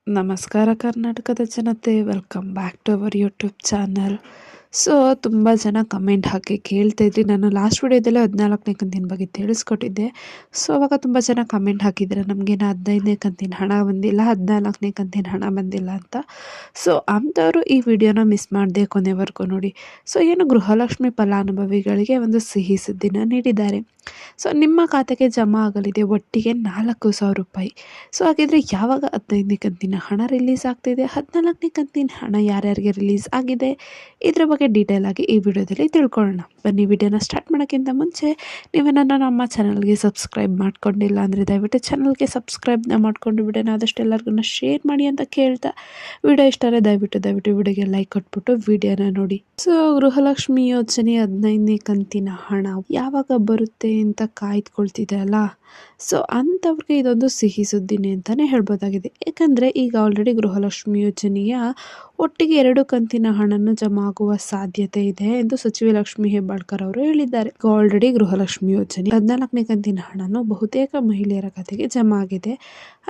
ನಮಸ್ಕಾರ ಕರ್ನಾಟಕದ ಜನತೆ, welcome back to our YouTube channel. So ತುಂಬ ಜನ ಕಮೆಂಟ್ ಹಾಕಿ ಕೇಳ್ತಾ ಇದ್ರಿ. ನಾನು ಲಾಸ್ಟ್ ವಿಡಿಯೋದಲ್ಲೇ 14ನೇ ಕಂತಿನ ಬಗ್ಗೆ ತಿಳಿಸ್ಕೊಟ್ಟಿದ್ದೆ. ಸೊ ಅವಾಗ ತುಂಬ ಜನ ಕಮೆಂಟ್ ಹಾಕಿದ್ದಾರೆ, ನಮಗೇನು 15ನೇ ಕಂತಿನ ಹಣ ಬಂದಿಲ್ಲ, 14ನೇ ಕಂತಿನ ಹಣ ಬಂದಿಲ್ಲ ಅಂತ. ಸೊ ಅಂಥವರು ಈ ವಿಡಿಯೋನ ಮಿಸ್ ಮಾಡದೆ ಕೊನೆವರೆಗೂ ನೋಡಿ. ಸೊ ಏನು ಗೃಹಲಕ್ಷ್ಮಿ ಫಲಾನುಭವಿಗಳಿಗೆ ಒಂದು ಸಿಹಿ ಸುದ್ದಿನ ನೀಡಿದ್ದಾರೆ. ಸೊ ನಿಮ್ಮ ಖಾತೆಗೆ ಜಮಾ ಆಗಲಿದೆ ಒಟ್ಟಿಗೆ 4,000 ರೂಪಾಯಿ. ಸೊ ಹಾಗಿದ್ರೆ ಯಾವಾಗ 15ನೇ ಕಂತಿನ ಹಣ ರಿಲೀಸ್ ಆಗ್ತಿದೆ, 14ನೇ ಕಂತಿನ ಹಣ ಯಾರ್ಯಾರಿಗೆ ರಿಲೀಸ್ ಆಗಿದೆ, ಇದ್ರ ಬಗ್ಗೆ ಡೀಟೇಲ್ ಆಗಿ ಈ ವಿಡಿಯೋದಲ್ಲಿ ತಿಳ್ಕೊಳ್ಳೋಣ. ಬನ್ನಿ, ವಿಡಿಯೋನ ಸ್ಟಾರ್ಟ್ ಮಾಡೋಕ್ಕಿಂತ ಮುಂಚೆ ನೀವೇನಾದ್ರೂ ನಮ್ಮ ಚಾನಲ್ಗೆ ಸಬ್ಸ್ಕ್ರೈಬ್ ಮಾಡ್ಕೊಂಡಿಲ್ಲ ಅಂದರೆ ದಯವಿಟ್ಟು ಚಾನಲ್ಗೆ ಸಬ್ಸ್ಕ್ರೈಬ್ನ ಮಾಡಿಕೊಂಡು ವಿಡಿಯೋನ ಆದಷ್ಟು ಎಲ್ಲರಿಗೂ ಶೇರ್ ಮಾಡಿ ಅಂತ ಕೇಳ್ತಾ, ವಿಡಿಯೋ ಇಷ್ಟ ಆದರೆ ದಯವಿಟ್ಟು ವಿಡಿಯೋಗೆ ಲೈಕ್ ಕೊಟ್ಬಿಟ್ಟು ವಿಡಿಯೋನ ನೋಡಿ. ಸೊ ಗೃಹಲಕ್ಷ್ಮಿ ಯೋಜನೆ 15ನೇ ಕಂತಿನ ಹಣ ಯಾವಾಗ ಬರುತ್ತೆ ಅಂತ ಕಾಯ್ದುಕೊಳ್ತಿದೆ ಅಲ್ಲ. ಸೊ ಅಂಥವ್ರಿಗೆ ಇದೊಂದು ಸಿಹಿ ಸುದ್ದಿನೇ ಅಂತಲೇ ಹೇಳ್ಬೋದಾಗಿದೆ. ಯಾಕಂದರೆ ಈಗ ಆಲ್ರೆಡಿ ಗೃಹಲಕ್ಷ್ಮಿ ಯೋಜನೆಯ ಒಟ್ಟಿಗೆ 2 ಕಂತಿನ ಹಣವನ್ನು ಜಮಾ ಆಗುವ ಸಾಧ್ಯತೆ ಇದೆ ಎಂದು ಸಚಿವೆ ಲಕ್ಷ್ಮೀ ಹೆಬ್ಬಾಳ್ಕರ್ ಅವರು ಹೇಳಿದ್ದಾರೆ. ಆಲ್ರೆಡಿ ಗೃಹಲಕ್ಷ್ಮಿ ಯೋಜನೆ 14ನೇ ಕಂತಿನ ಹಣನು ಬಹುತೇಕ ಮಹಿಳೆಯರ ಖಾತೆಗೆ ಜಮಾ ಆಗಿದೆ.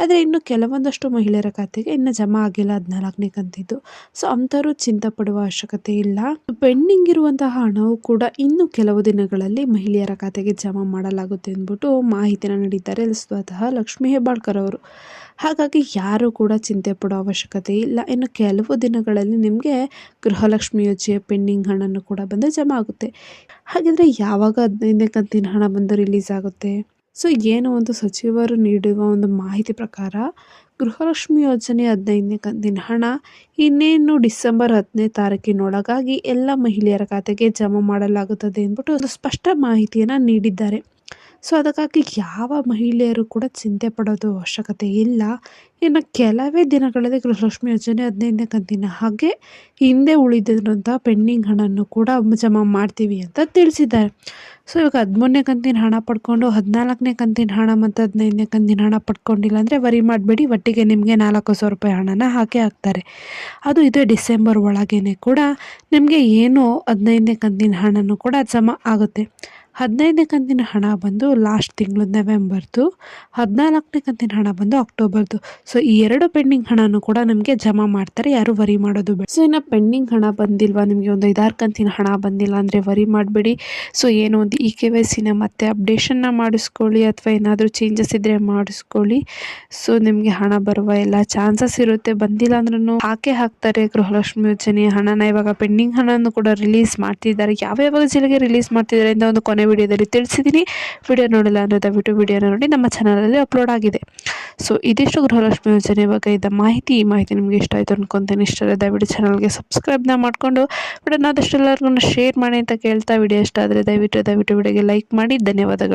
ಆದರೆ ಇನ್ನು ಕೆಲವೊಂದಷ್ಟು ಮಹಿಳೆಯರ ಖಾತೆಗೆ ಇನ್ನು ಜಮಾ ಆಗಿಲ್ಲ 14ನೇ ಕಂತಿದ್ದು. ಸೊ ಅಂಥವ್ರು ಚಿಂತೆ ಪಡುವ ಅವಶ್ಯಕತೆ ಇಲ್ಲ. ಪೆಂಡಿಂಗ್ ಇರುವಂತಹ ಹಣವು ಕೂಡ ಇನ್ನು ಕೆಲವು ದಿನಗಳಲ್ಲಿ ಮಹಿಳೆಯರ ಖಾತೆಗೆ ಜಮಾ ಮಾಡಲಾಗುತ್ತೆ ಅಂದ್ಬಿಟ್ಟು ಮಾಹಿತಿನ ನೀಡಿದ್ದಾರೆ ಸ್ವತಃ ಲಕ್ಷ್ಮೀ ಹೆಬ್ಬಾಳ್ಕರ್ ಅವರು. ಹಾಗಾಗಿ ಯಾರು ಕೂಡ ಚಿಂತೆ ಪಡೋ ಅವಶ್ಯಕತೆ ಇಲ್ಲ. ಇನ್ನು ಕೆಲವು ದಿನಗಳಲ್ಲಿ ನಿಮಗೆ ಗೃಹಲಕ್ಷ್ಮಿ ಯೋಜನೆಯ ಪೆಂಡಿಂಗ್ ಹಣನೂ ಕೂಡ ಬಂದು ಜಮಾ ಆಗುತ್ತೆ. ಹಾಗಿದ್ರೆ ಯಾವಾಗ 15ನೇ ಕಂತಿನ ಹಣ ಬಂದು ರಿಲೀಸ್ ಆಗುತ್ತೆ? ಸೊ ಏನು ಒಂದು ಸಚಿವರು ನೀಡುವ ಒಂದು ಮಾಹಿತಿ ಪ್ರಕಾರ ಗೃಹಲಕ್ಷ್ಮಿ ಯೋಜನೆ 15ನೇ ಕಂತಿನ ಹಣ ಇನ್ನೇನು ಡಿಸೆಂಬರ್ 10ನೇ ತಾರೀಕಿನೊಳಗಾಗಿ ಎಲ್ಲ ಮಹಿಳೆಯರ ಖಾತೆಗೆ ಜಮಾ ಮಾಡಲಾಗುತ್ತದೆ ಎಂದ್ಬಿಟ್ಟು ಒಂದು ಸ್ಪಷ್ಟ ಮಾಹಿತಿಯನ್ನು ನೀಡಿದ್ದಾರೆ. ಸೊ ಅದಕ್ಕಾಗಿ ಯಾವ ಮಹಿಳೆಯರು ಕೂಡ ಚಿಂತೆ ಪಡೋದು ಅವಶ್ಯಕತೆ ಇಲ್ಲ. ಇನ್ನು ಕೆಲವೇ ದಿನಗಳಲ್ಲಿ ಗೃಹಲಕ್ಷ್ಮಿ ಯೋಜನೆ 15ನೇ ಕಂತಿನ ಹಾಗೆ ಹಿಂದೆ ಉಳಿದಿರುವಂಥ ಪೆಂಡಿಂಗ್ ಹಣವನ್ನು ಕೂಡ ಜಮಾ ಮಾಡ್ತೀವಿ ಅಂತ ತಿಳಿಸಿದ್ದಾರೆ. ಸೊ ಇವಾಗ 13ನೇ ಕಂತಿನ ಹಣ ಪಡ್ಕೊಂಡು 14ನೇ ಕಂತಿನ ಹಣ ಮತ್ತು 15ನೇ ಕಂತಿನ ಹಣ ಪಡ್ಕೊಂಡಿಲ್ಲ ಅಂದರೆ ವರಿ ಮಾಡಬೇಡಿ, ಒಟ್ಟಿಗೆ ನಿಮಗೆ 4,000 ರೂಪಾಯಿ ಹಣನ ಹಾಕ್ತಾರೆ. ಅದು ಇದೇ ಡಿಸೆಂಬರ್ ಒಳಗೇ ಕೂಡ ನಿಮಗೆ ಏನು 15ನೇ ಕಂತಿನ ಹಣನೂ ಕೂಡ ಜಮಾ ಆಗುತ್ತೆ. 15ನೇ ಕಂತಿನ ಹಣ ಬಂದು ಲಾಸ್ಟ್ ತಿಂಗಳು ನವೆಂಬರ್ದು, 14ನೇ ಕಂತಿನ ಹಣ ಬಂದು ಅಕ್ಟೋಬರ್ದು. ಸೊ ಈ 2 ಪೆಂಡಿಂಗ್ ಹಣನೂ ಕೂಡ ನಿಮಗೆ ಜಮಾ ಮಾಡ್ತಾರೆ, ಯಾರು ವರಿ ಮಾಡೋದು ಬೇಡ. ಸೊ ಇನ್ನು ಪೆಂಡಿಂಗ್ ಹಣ ಬಂದಿಲ್ವಾ, ನಿಮಗೆ ಒಂದು 5-6 ಕಂತಿನ ಹಣ ಬಂದಿಲ್ಲ ಅಂದರೆ ವರಿ ಮಾಡಬೇಡಿ. ಸೊ ಏನೋ ಒಂದು KYCನ ಮತ್ತೆ ಅಪ್ಡೇಷನ್ನ ಮಾಡಿಸ್ಕೊಳ್ಳಿ, ಅಥವಾ ಏನಾದರೂ ಚೇಂಜಸ್ ಇದ್ದರೆ ಮಾಡಿಸ್ಕೊಳ್ಳಿ. ಸೊ ನಿಮಗೆ ಹಣ ಬರುವ ಎಲ್ಲ ಚಾನ್ಸಸ್ ಇರುತ್ತೆ. ಬಂದಿಲ್ಲ ಅಂದ್ರೂ ಹಾಕ್ತಾರೆ ಗೃಹಲಕ್ಷ್ಮಿ ಯೋಜನೆಯ ಹಣನ. ಇವಾಗ ಪೆಂಡಿಂಗ್ ಹಣನೂ ಕೂಡ ರಿಲೀಸ್ ಮಾಡ್ತಿದ್ದಾರೆ. ಯಾವ ಜಿಲ್ಲೆಗೆ ರಿಲೀಸ್ ಮಾಡ್ತಿದ್ದಾರೆ ಅಂತ ಒಂದು ಕೊನೆ ವಿಡಿಯೋದಲ್ಲಿ ತಿಳಿಸಿದ್ದೀನಿ. ವಿಡಿಯೋ ನೋಡಿಲ್ಲ ಅಂದರೆ ದಯವಿಟ್ಟು ವಿಡಿಯೋನ ನೋಡಿ, ನಮ್ಮ ಚಾನಲಲ್ಲಿ ಅಪ್ಲೋಡ್ ಆಗಿದೆ. ಸೊ ಇದಿಷ್ಟು ಗೃಹಲಕ್ಷ್ಮಿ ಯೋಜನೆ ಬಗ್ಗೆ ಇದ್ದ ಮಾಹಿತಿ. ಈ ಮಾಹಿತಿ ನಿಮಗೆ ಇಷ್ಟ ಆಯಿತು ಅನ್ಕೊತೀನಿ. ಇಷ್ಟ ಆದರೆ ದಯವಿಟ್ಟು ಚಾನಲ್ಗೆ ಸಬ್ಸ್ಕ್ರೈಬ್ನ ಮಾಡಿಕೊಂಡು ವಿಡಿಯೋನ ಆದಷ್ಟು ಎಲ್ಲರಿಗೂ ಶೇರ್ ಮಾಡಿ ಅಂತ ಕೇಳ್ತಾ, ವಿಡಿಯೋ ಇಷ್ಟ ಆದರೆ ದಯವಿಟ್ಟು ವಿಡಿಯೋಗೆ ಲೈಕ್ ಮಾಡಿ. ಧನ್ಯವಾದಗಳು.